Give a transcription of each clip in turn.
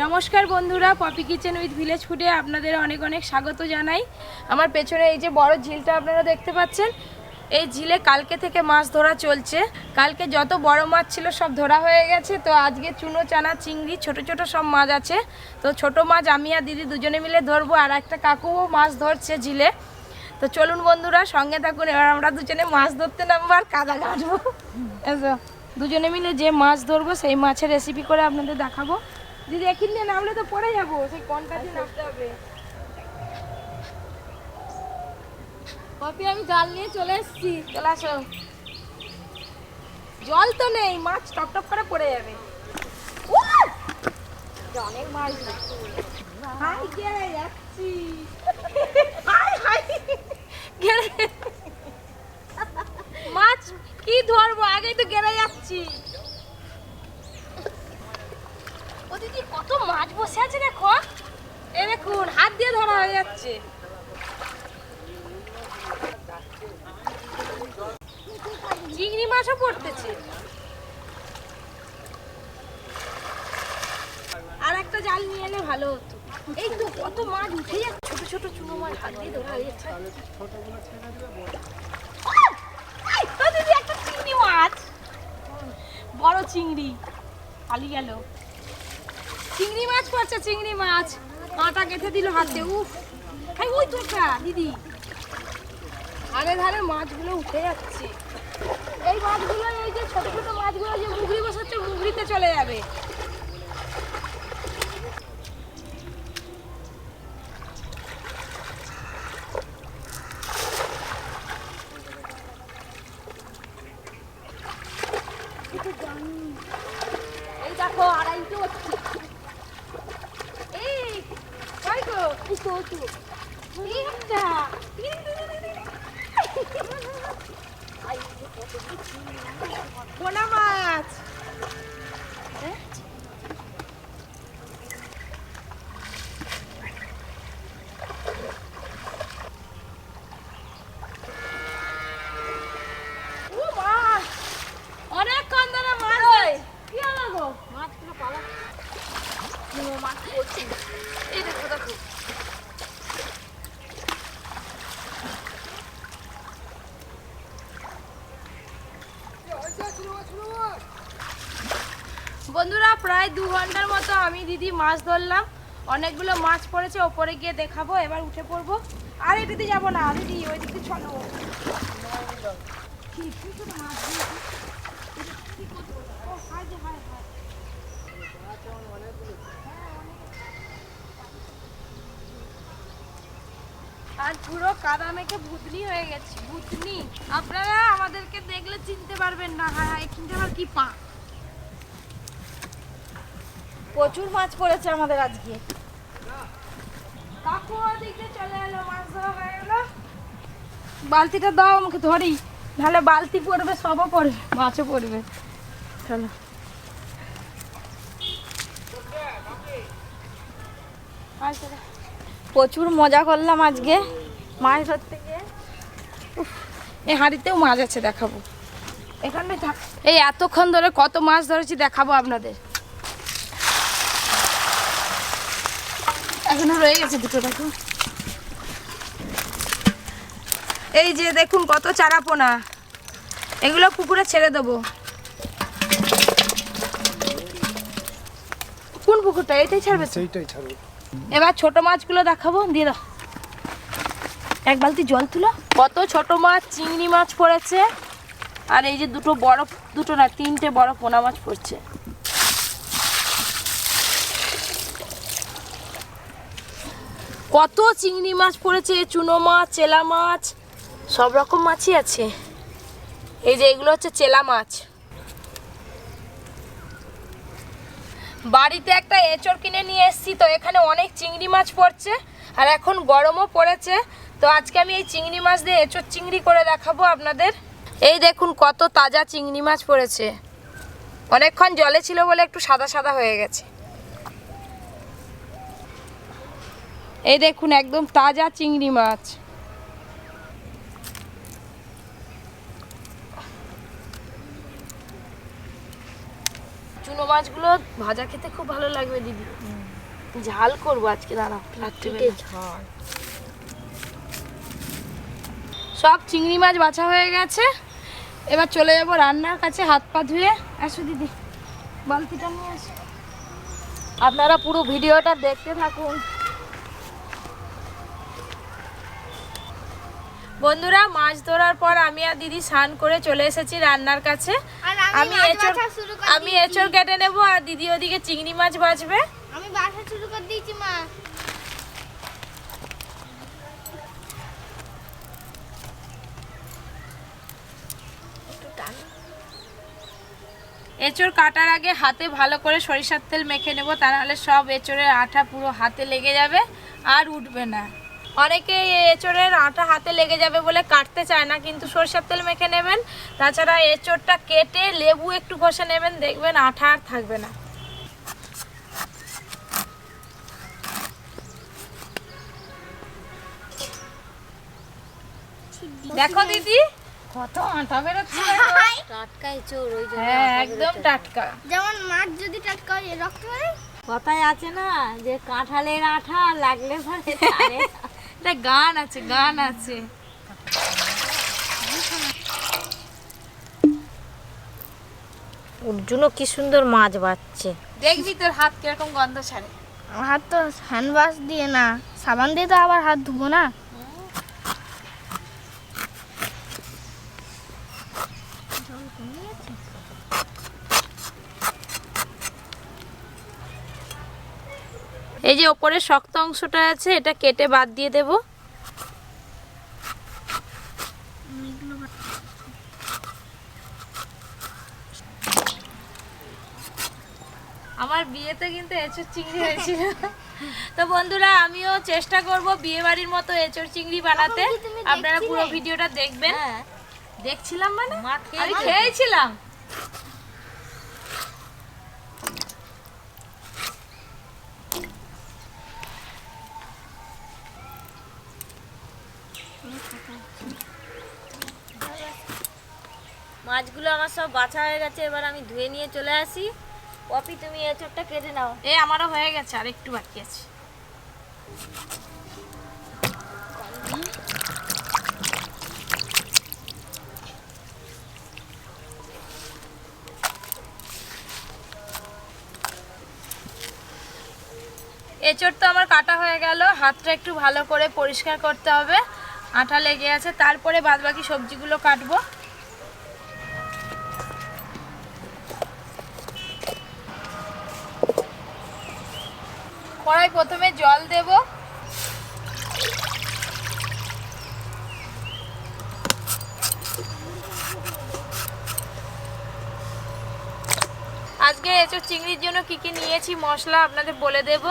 নমস্কার বন্ধুরা, poppy kitchen with village ফুডে আপনাদের অনেক অনেক স্বাগত জানাই। আমার পেছনে এই যে বড় ঝিলটা আপনারা দেখতে পাচ্ছেন, এই ঝিলে কালকে থেকে মাছ ধরা চলছে। কালকে যত বড় মাছ ছিল সব ধরা হয়ে গেছে। তো আজকে চুনো, চানা, চিংড়ি, ছোট ছোট সব মাছ আছে। তো ছোট মাছ আমি আর দিদি দুজনে মিলে ধরবো, আর একটা কাকুও মাছ ধরছে ঝিলে। তো চলুন বন্ধুরা, সঙ্গে থাকুন। এবার আমরা দুজনে মাছ ধরতে নামবো আর কাদা ঘাঁটবো। দুজনে মিলে যে মাছ ধরবো সেই মাছের রেসিপি করে আপনাদের দেখাবো। দিদি এখান দিয়ে নামলে তো পড়ে যাবো, সেই কোনটা দিয়ে নামতে হবে। পপি আমি জাল নিয়ে চলে এসেছি, চলে আসো। জল তো নেই, মাছ টপ টপ করে পড়ে যাবে। অনেক মাছ যাচ্ছি, মাছ কি ধরবো, আগেই তো গেড়ে যাচ্ছি। ও দিদি কত মাছ বসে আছে দেখো, এ দেখুন হাত দিয়ে ধরা হয়ে যাচ্ছে। চিংড়ি মাছও পড়তেছে। আর একটা জাল নিয়ে এলে ভালো হতো। এই তো কত মাছ উঠে যাচ্ছে, ছোট ছোট চুনো মাছ হাত দিয়ে ধরা হয়ে যাচ্ছে। দিদি একটা চিংড়ি মাছ, বড় চিংড়ি পালিয়ে গেল। চিংড়ি মাছ পড়ছে, চিংড়ি মাছ কাঁটা গেঁথে দিল হাতে। উফ, ওই তো দিদি ধারে ধারে মাছগুলো উঠে যাচ্ছে। এই মাছগুলো, এই যে ছোট ছোট মাছগুলো যে মুগরি বসাচ্ছে, মুগরিতে চলে যাবে। এই দেখো আড়াইটো হচ্ছে। এই কই গো, এই তো এই একটা পোনা মাছ। অনেকক্ষণ ধরে মাছ, কি হলো গো? মাছগুলো পালা মাছ পড়ছে। এই দেখো দেখো, বন্ধুরা প্রায় 2 ঘন্টার মতো আমি দিদি মাছ ধরলাম। অনেকগুলো মাছ পড়েছে, ওপরে গিয়ে দেখাবো। এবার উঠে পড়বো। আর এটাতে যাবো না দিদি, ওই দিকে চলো। আর পুরো কাদা মেখে ভুতনি হয়ে গেছে, ভুতনি। আপনারা আমাদেরকে দেখলে চিনতে পারবেন না। হ্যাঁ, এখানটা আবার কি পা। প্রচুর মাছ পড়েছে আমাদের আজকে। কাকু ওদিকে চলে এলো, মাছ ধরা হয়ে গেল। বালতিটা দাও আমাকে, ধরি, নাহলে বালতি পড়বে, সবও পড়বে, মাছও পড়বে। চলো, প্রচুর মজা করলাম আজকে মাছ ধরতে গিয়ে। এই হাঁড়িতেও মাছ আছে, দেখাবো। এখানে এই এতক্ষণ ধরে কত মাছ ধরেছি দেখাবো আপনাদের। এখনো রয়ে গেছে দুটো, দেখুন। এই যে দেখুন কত চারাপোনা, এগুলো পুকুরে ছেড়ে দেবো। কোন পুকুরটা? এইটাই ছাড়বে, সেইটাই ছাড়বে। এবার ছোট মাছগুলো দেখাবো, দিয়ে দাও। এক বালতি জল তুলো। কত ছোট মাছ, চিংড়ি মাছ পড়েছে। আর এই যে দুটো বড়, দুটো না 3টে বড় পোনা মাছ পড়ছে। কত চিংড়ি মাছ পড়েছে, চুনো মাছ, চেলা মাছ, সব রকম মাছই আছে। এই যে এগুলো হচ্ছে চেলা মাছ। বাড়িতে একটা এঁচড় কিনে নিয়ে এসেছি, তো এখানে অনেক চিংড়ি মাছ পড়ছে। আর এখন গরমও পড়েছে, তো আজকে আমি এই চিংড়ি মাছ দিয়ে এঁচড় চিংড়ি করে দেখাবো আপনাদের। এই দেখুন কত তাজা চিংড়ি মাছ পড়েছে। অনেকক্ষণ জলে ছিল বলে একটু সাদা সাদা হয়ে গেছে। এই দেখুন একদম তাজা চিংড়ি মাছ। চুনো মাছগুলো ভাজা খেতে খুব ভালো লাগবে দিদি। ঝাল করবো আজকে, দাঁড়াও রাত্রিবেলা ঝাল। সব চিংড়ি মাছ বাছা হয়ে গেছে, এবার চলে যাবো রান্নার কাছে হাত পা ধুয়ে। আসো দিদি, বালতিটা নিয়ে আসো। আপনারা পুরো ভিডিওটা দেখতে থাকুন। বন্ধুরা, মাছ ধরার পর আমি আর দিদি স্নান করে চলে এসেছি রান্নার কাছে। আমি এঁচড় কেটে নেবো আর দিদি ওদিকে চিংড়ি মাছ ভাজবে। আমি বাসা শুরু করে দিয়েছি মা। এঁচড় কাটার আগে হাতে ভালো করে সরিষার তেল মেখে নেব, তা নাহলে সব এঁচড়ের আঠা পুরো হাতে লেগে যাবে আর উঠবে না। অনেকে এঁচড়ের আঠা হাতে লেগে যাবে বলে কাটতে চায় না, কিন্তু সরিষার তেল মেখে নেবেন। তাছাড়া এঁচড়টা কেটে লেবু একটু ঘষে নেবেন, দেখবেন আঠা আর থাকবে না। দেখো দিদি কত আঠা বেরোচ্ছে, টাটকা এঁচড়, ওই জন্য হ্যাঁ একদম টাটকা। যেমন মাছ যদি টাটকা হয় রক্ত হয়। কথায় আছে না যে কাঁঠালের আঠা লাগলে পরে ছাড়ে। এটা গান আছে, গান আছে। অর্জুনও কি সুন্দর মাছ বাচ্ছে। দেখবি তোর হাত কিরকম গন্ধ ছাড়ে। আমার হাত তো হ্যান্ড ওয়াশ দিয়ে না, সাবান দিয়ে তো আবার হাত ধুবো না। এই যে ওপরে শক্ত অংশটা আছে, এটা কেটে বাদ দিয়ে দেব। আমার বিয়েতে কিন্তু এঁচড় চিংড়ি হয়েছিল। তো বন্ধুরা, আমিও চেষ্টা করব বিয়ে বাড়ির মতো এঁচড় চিংড়ি বানাতে। আপনারা পুরো ভিডিওটা দেখবেন। দেখছিলাম মানে আমি খেয়েছিলাম। মাছগুলো আমার সব বাছা হয়ে গেছে, এবার আমি ধুয়ে নিয়ে চলে আসি। পপি তুমি এঁচড়টা কেটে নাও। আমারও হয়ে গেছে, আর একটু বাকি আছে। এঁচড় তো আমার কাটা হয়ে গেল, হাতটা একটু ভালো করে পরিষ্কার করতে হবে, আঠা লেগে আছে। তারপরে বাদবাকি সবজিগুলো কাটবো। কড়াই প্রথমে জল দেব, আজকে এঁচড় চিংড়ির জন্য কি কি নিয়েছি মশলা আপনাদের বলে দেব।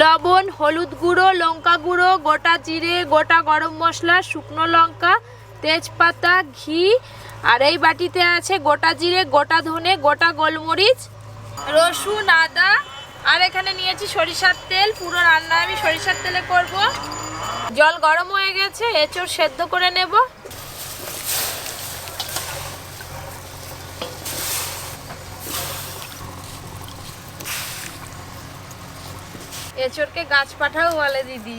লবণ, হলুদ গুঁড়ো, লঙ্কা গুঁড়ো, গোটা জিরে, গোটা গরম মশলা, শুকনো লঙ্কা, তেজপাতা, ঘি, আর এই বাটিতে আছে গোটা জিরে, গোটা ধনে, গোটা গোলমরিচ, রসুন, আদা, আর এখানে নিয়েছি সরিষার তেল। পুরো রান্না আমি সরিষার তেলে করব। জল গরম হয়ে গেছে, এঁচড় সেদ্ধ করে নেব। এঁচড়কে গাছ পাঠাও বলে দিদি।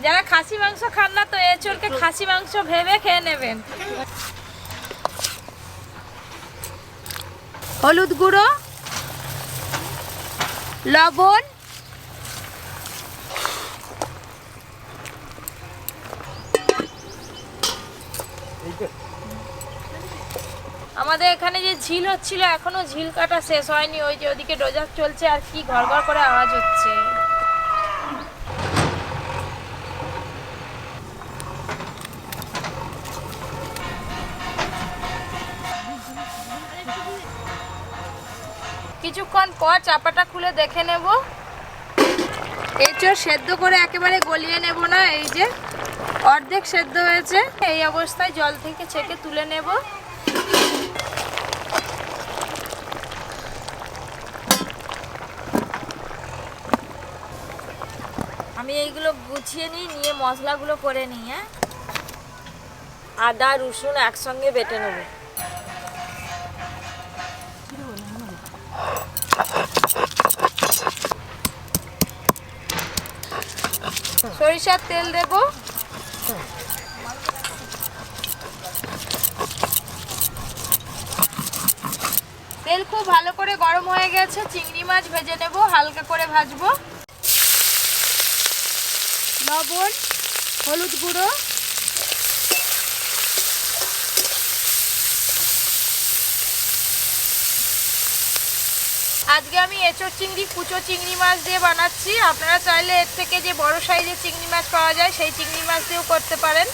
যারা খাসি মাংস খান না, তো এঁচড়কে খাসি মাংস ভেবে খেয়ে নেবেন। হলুদ গুঁড়ো, লবণ, আমাদের এখানে যে ঝিল হচ্ছিল, এখনো ঝিল কাটা শেষ হয়নি। ওই যে ওদিকে ডোজার চলছে আর কি ঘর ঘর করে আওয়াজ হচ্ছে। কিছুক্ষণ পর চাপাটা খুলে দেখে নেব। এঁচড় সেদ্ধ করে একেবারে গলিয়ে নেব না, এই যে অর্ধেক সেদ্ধ হয়েছে। এই অবস্থায় জল থেকে ছেঁকে তুলে নেব। আমি এইগুলো গুছিয়ে নিয়ে মশলাগুলো করে নিই। হ্যাঁ, আদা রসুন একসঙ্গে বেটে নেব। সরিষার তেল দেব। তেল খুব ভালো করে গরম হয়ে গেছে, চিংড়ি মাছ ভেজে নেব, হালকা করে ভাজবো। লবণ, হলুদ গুঁড়ো, আজকে আমি এঁচোড় চিংড়ি কুচো চিংড়ি মাছ দিয়ে বানাচ্ছি। আপনারা চাইলে এর থেকে যে বড় সাইজের চিংড়ি মাছ পাওয়া যায় সেই চিংড়ি মাছ দিয়েও করতে পারেন।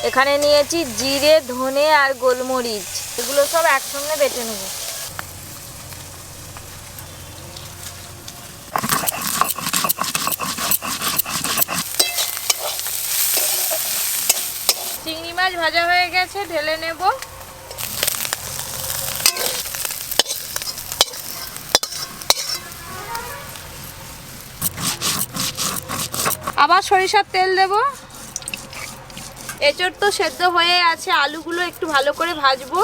এখানে নিয়েছি জিরে, ধনে আর গোলমরিচ, এগুলো সব একসঙ্গে বেটে নেব। চিংড়ি মাছ ভাজা হয়ে গেছে, ঢেলে নেব। আবার সরিষার তেল দেব। এঁচোড় তো সেদ্ধ হয়ে আছে, আলুগুলো একটু ভালো করে ভাজবো।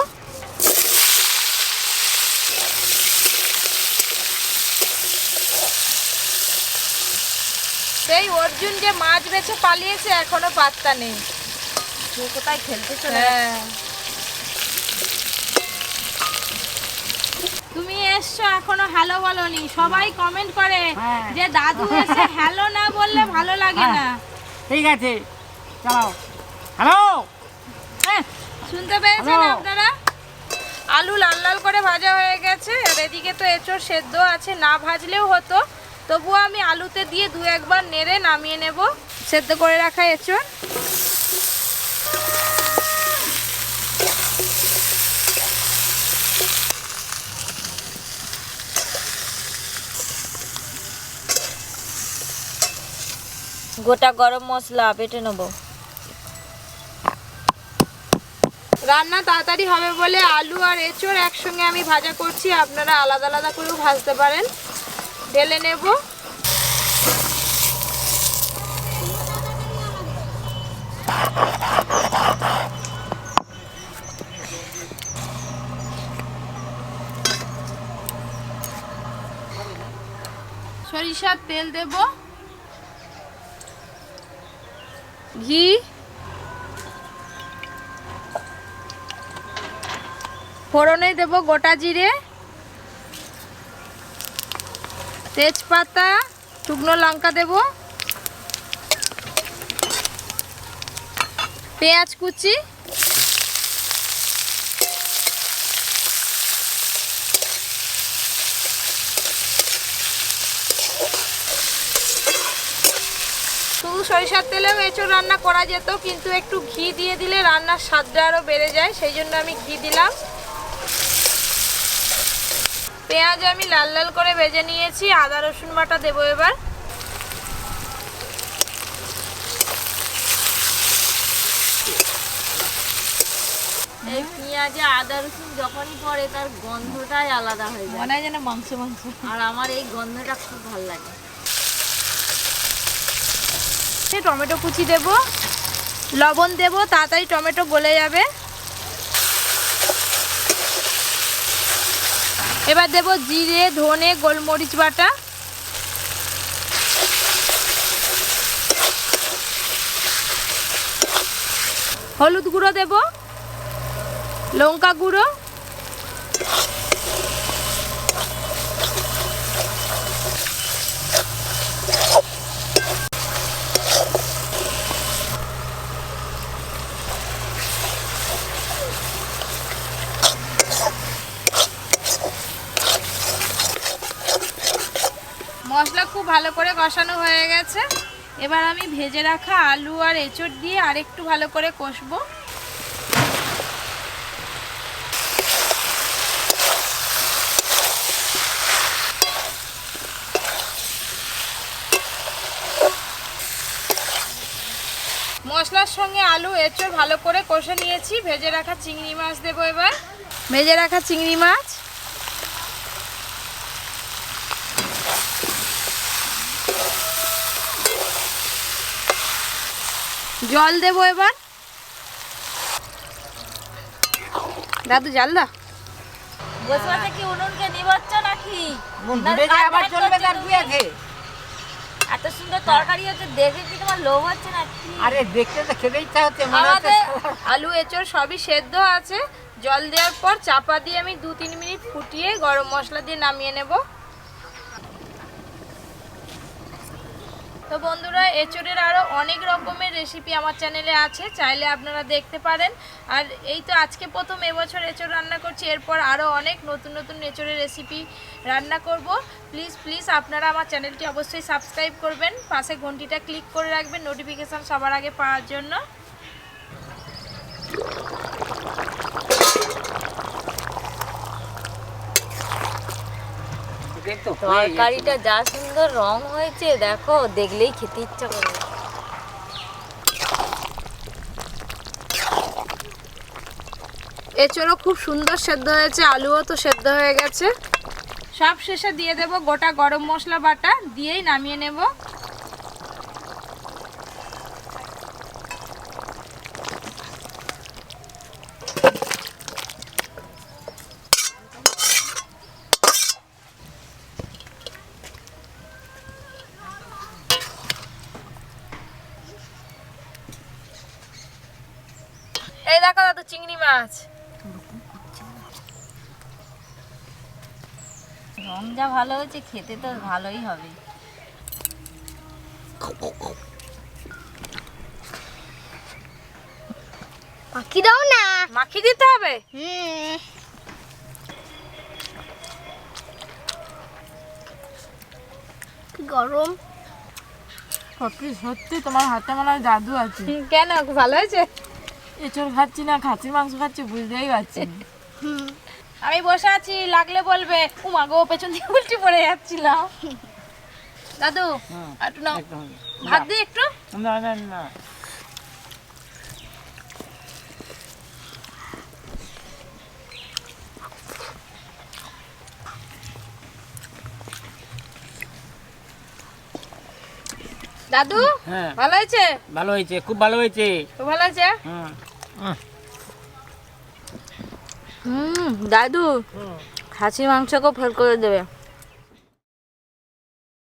সেই অর্জুন যে মাছ বেছে পালিয়েছে, এখনো পাত্তা নেই। কোথায় খেলতে চলে? তুমি এসছো এখনো হ্যালো বলনি, সবাই কমেন্ট করে যে দাদু এসে হ্যালো না বললে ভালো লাগে না। ঠিক আছে, চালাও। হ্যালো, শুনতে পেয়েছেন আপনারা? আলু লাল লাল করে ভাজা হয়ে গেছে, আর এদিকে তো এঁচোড় সেদ্ধ আছে, না ভাজলেও হতো, তবুও আমি আলুতে দিয়ে দু একবার নেড়ে নামিয়ে নেব সেদ্ধ করে রাখা এঁচোড়। গোটা গরম মশলা বেটে নেব। রান্না তাড়াতাড়ি হবে বলে আলু আর এঁচোড় একসঙ্গে আমি ভাজা করছি, আপনারা আলাদা আলাদা করেও ভাজতে পারেন। ঢেলে নেব। সরিষার তেল দেব, ঘি, ফোড়নে দেব গোটা জিরে, তেজপাতা, শুকনো লঙ্কা দেব, পেঁয়াজ কুচি, শুধু সরিষার তেলেও এঁচোড় রান্না করা যেত, কিন্তু একটু ঘি দিয়ে দিলে রান্নার স্বাদটা আরও বেড়ে যায়, সেই জন্য আমি ঘি দিলাম। পেঁয়াজ আমি লাল লাল করে ভেজে নিয়েছি, আদা রসুন বাটা দেবো এবার। এই পেঁয়াজে আদা রসুন যখনই পড়ে তার গন্ধটাই আলাদা হয়ে যায়, মনে হয় যেন মাংস মাংস, আর আমার এই গন্ধটা খুব ভালো লাগে। টমেটো কুচি দেব, লবণ দেব, তাড়াতাড়ি টমেটো গলে যাবে। এবার দেব জিরে, ধনে, গোলমরিচ বাটা, হলুদ গুঁড়ো দেব, লঙ্কা গুঁড়ো, মশলা খুব ভালো করে কষানো হয়ে গেছে। এবার আমি ভেজে রাখা আলু আর এঁচোড় দিয়ে আরেকটু ভালো করে কষবো। মশলার সঙ্গে আলু এঁচোড় ভালো করে কষে নিয়েছি, ভেজে রাখা চিংড়ি মাছ দেবো এবার। ভেজে রাখা চিংড়ি মাছ, জল দেবো এবার। দাদু জাল দা। বসে বসে কি উনুনকে নিবাচ্ছ নাকি? আবার চলবে তার কি আছে? এত সুন্দর তরকারি হচ্ছে, দেখে কি তোমার লোভ হচ্ছে নাকি? আরে দেখতে তো খেতে ইচ্ছা হচ্ছে, মনে হচ্ছে আমাদের আলু এঁচড় সবই সেদ্ধ আছে। জল দেওয়ার পর চাপা দিয়ে আমি 2-3 মিনিট ফুটিয়ে গরম মশলা দিয়ে নামিয়ে নেব। তো বন্ধুরা, এঁচড়ের আরও অনেক রকমের রেসিপি আমার চ্যানেলে আছে, চাইলে আপনারা দেখতে পারেন। আর এই তো আজকে প্রথম এবছর এঁচড় রান্না করছি, এরপর আরও অনেক নতুন নতুন এঁচড়ের রেসিপি রান্না করব। প্লিজ আপনারা আমার চ্যানেলটি অবশ্যই সাবস্ক্রাইব করবেন, পাশে ঘন্টিটা ক্লিক করে রাখবেন নোটিফিকেশান সবার আগে পাওয়ার জন্য। তরকারিটা যা সুন্দর রং হয়েছে দেখো, দেখলেই খেতে ইচ্ছা করে। এঁচড়ও খুব সুন্দর সেদ্ধ হয়েছে, আলুও তো সেদ্ধ হয়ে গেছে। সব শেষে দিয়ে দেব গোটা গরম মশলা বাটা, দিয়েই নামিয়ে নেব। এই দেখো দাদু, চিংড়ি মাছ। রং যা ভালো হয়েছে, খেতে তো ভালোই হবে। মাখি দাও না। মাখি দিতে হবে? গরম। সত্যি তোমার হাতে মনে হয় জাদু আছে। কেন, ভালো হয়েছে? এঁচড় খাচ্ছি না খাসির মাংস খাচ্ছি বুঝতেই পারছি না। আমি বসে আছি, লাগলে বলবে। উমা গো, পেছন দিয়ে উল্টে পড়ে যাচ্ছিলাম। দাদু একটু নাও, ভাত দিই একটু। না না না, দাদু হ্যাঁ ভালো হয়েছে? ভালো হয়েছে, খুব ভালো হয়েছে। তো ভালো হয়েছে। দাদু খাসির মাংসকেও ফেল করে দেবে।